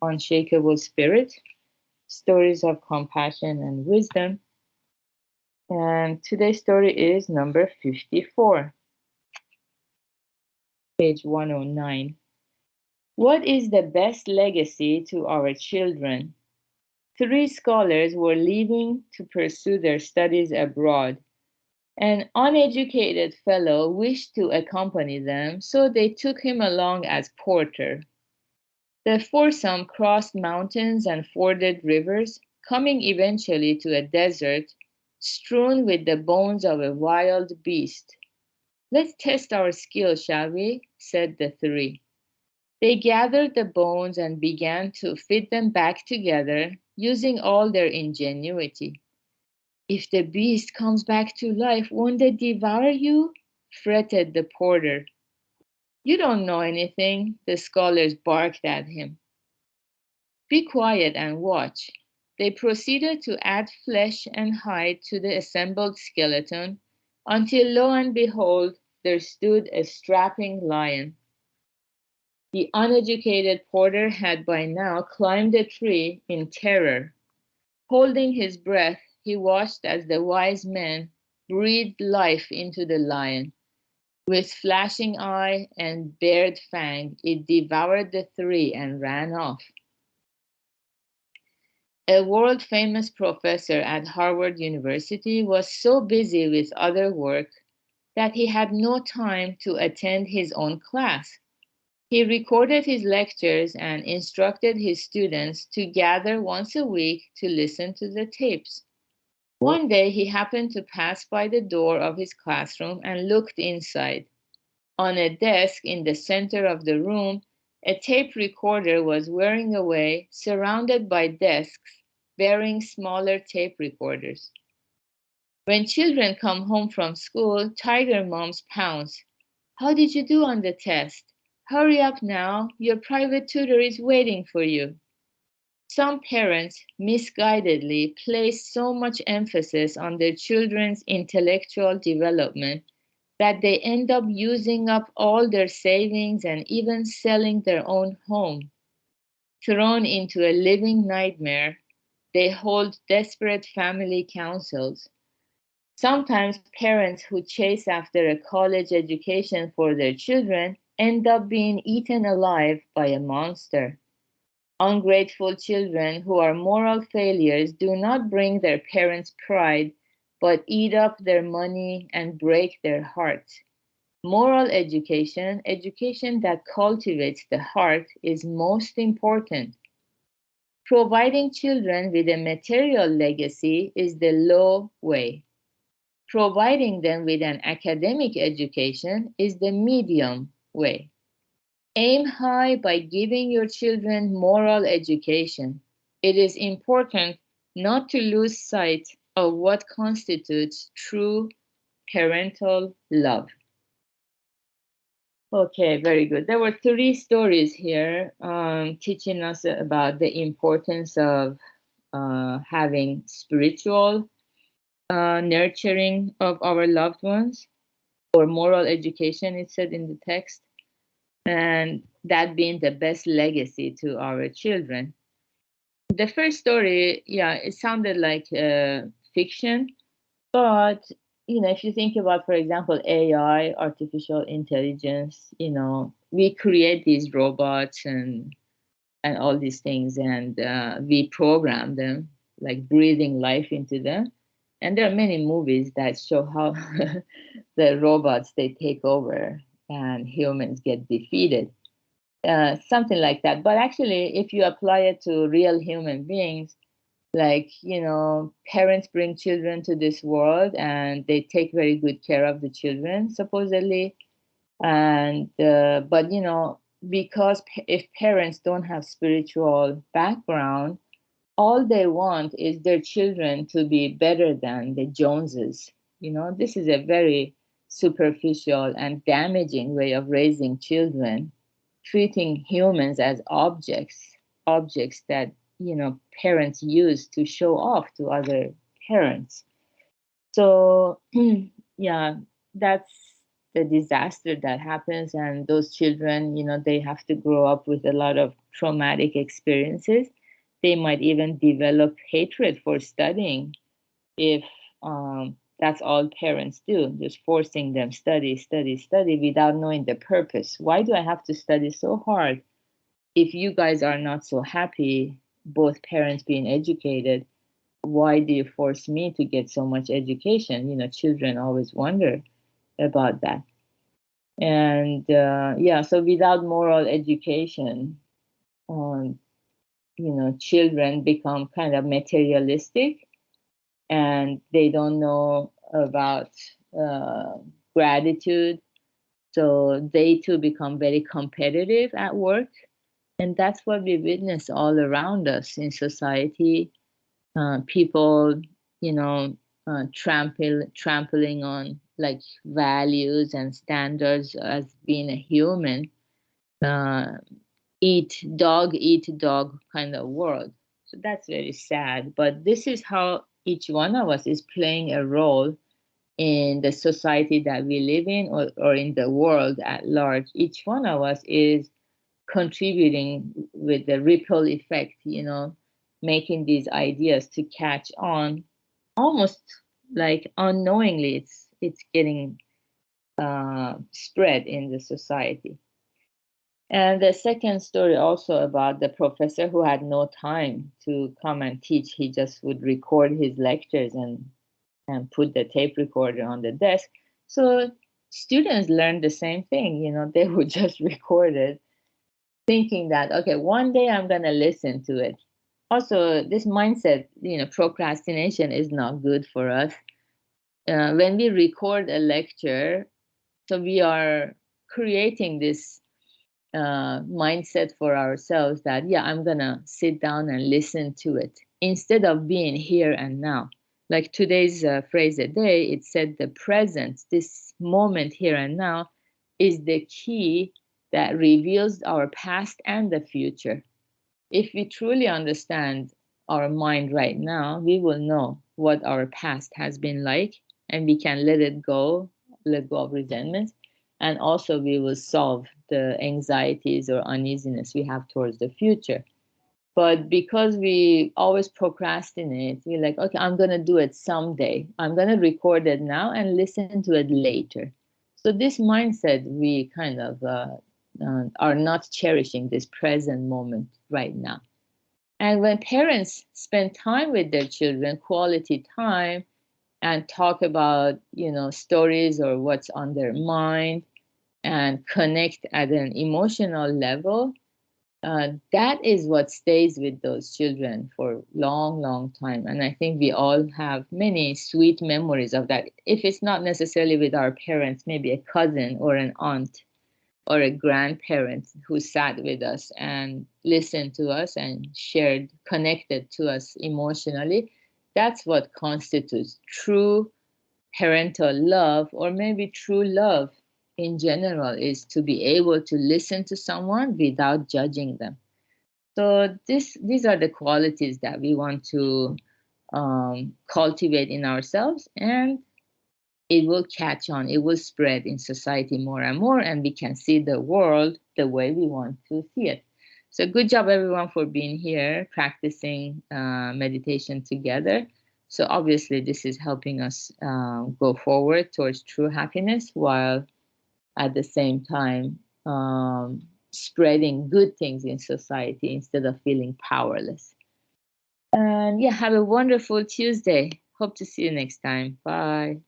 unshakable spirit, stories of compassion and wisdom. And today's story is number 54, page 109. What is the best legacy to our children? Three scholars were leaving to pursue their studies abroad. An uneducated fellow wished to accompany them, so they took him along as porter. The foursome crossed mountains and forded rivers, coming eventually to a desert strewn with the bones of a wild beast. "Let's test our skill, shall we?" said the three. They gathered the bones and began to fit them back together, using all their ingenuity. "If the beast comes back to life, won't it devour you?" fretted the porter. "You don't know anything," the scholars barked at him. "Be quiet and watch." They proceeded to add flesh and hide to the assembled skeleton until, lo and behold, there stood a strapping lion. The uneducated porter had by now climbed a tree in terror. Holding his breath, he watched as the wise men breathed life into the lion. With flashing eye and bared fang, it devoured the three and ran off. A world-famous professor at Harvard University was so busy with other work that he had no time to attend his own class. He recorded his lectures and instructed his students to gather once a week to listen to the tapes. One day he happened to pass by the door of his classroom and looked inside. On a desk in the center of the room, a tape recorder was whirring away, surrounded by desks bearing smaller tape recorders. When children come home from school, tiger moms pounce. "How did you do on the test? Hurry up now, your private tutor is waiting for you." Some parents misguidedly place so much emphasis on their children's intellectual development that they end up using up all their savings and even selling their own home. Thrown into a living nightmare, they hold desperate family councils. Sometimes parents who chase after a college education for their children end up being eaten alive by a monster. Ungrateful children who are moral failures do not bring their parents pride, but eat up their money and break their hearts. Moral education, education that cultivates the heart, is most important. Providing children with a material legacy is the low way. Providing them with an academic education is the medium way. Aim high by giving your children moral education. It is important not to lose sight of what constitutes true parental love. Okay, very good. There were three stories here teaching us about the importance of having spiritual nurturing of our loved ones, or moral education, it said in the text, and that being the best legacy to our children. The first story, yeah, it sounded like fiction, but if you think about, for example, AI, artificial intelligence, we create these robots and all these things, and we program them, like breathing life into them. And there are many movies that show how the robots, they take over and humans get defeated. Something like that. But actually, if you apply it to real human beings, like, parents bring children to this world and they take very good care of the children, supposedly. And, but, because if parents don't have spiritual background, all they want is their children to be better than the Joneses. This is a very superficial and damaging way of raising children, treating humans as objects that, parents use to show off to other parents. So, yeah, that's the disaster that happens, and those children, they have to grow up with a lot of traumatic experiences. They might even develop hatred for studying if that's all parents do, just forcing them study, study, study without knowing the purpose. Why do I have to study so hard if you guys are not so happy, both parents being educated? Why do you force me to get so much education? Children always wonder about that. And so without moral education, children become kind of materialistic, and they don't know about uh, gratitude. So they too become very competitive at work. And that's what we witness all around us in society. People, trampling on like values and standards as being a human. Uh, eat dog kind of world. So that's very sad. But this is how each one of us is playing a role in the society that we live in, or in the world at large. Each one of us is contributing with the ripple effect, making these ideas to catch on almost like unknowingly. It's getting spread in the society. And the second story also about the professor who had no time to come and teach. He just would record his lectures and put the tape recorder on the desk. So students learned the same thing, they would just record it, thinking that, okay, one day I'm going to listen to it. Also, this mindset, procrastination is not good for us. When we record a lecture, so we are creating this mindset for ourselves that, yeah, I'm gonna sit down and listen to it instead of being here and now. Like today's phrase a day, it said the present, this moment here and now, is the key that reveals our past and the future. If we truly understand our mind right now, we will know what our past has been like, and we can let go of resentments, and also we will solve the anxieties or uneasiness we have towards the future. But because we always procrastinate, we're like, okay, I'm going to do it someday. I'm going to record it now and listen to it later. So this mindset, we kind of are not cherishing this present moment right now. And when parents spend time with their children, quality time, and talk about, stories or what's on their mind, and connect at an emotional level, that is what stays with those children for long, long time. And I think we all have many sweet memories of that. If it's not necessarily with our parents, maybe a cousin or an aunt or a grandparent who sat with us and listened to us and shared, connected to us emotionally. That's what constitutes true parental love, or maybe true love in general, is to be able to listen to someone without judging them. So these are the qualities that we want to cultivate in ourselves, and it will catch on, it will spread in society more and more, and we can see the world the way we want to see it. So good job everyone for being here, practicing meditation together. So obviously this is helping us go forward towards true happiness, while at the same time spreading good things in society instead of feeling powerless. And yeah, have a wonderful Tuesday. Hope to see you next time. Bye.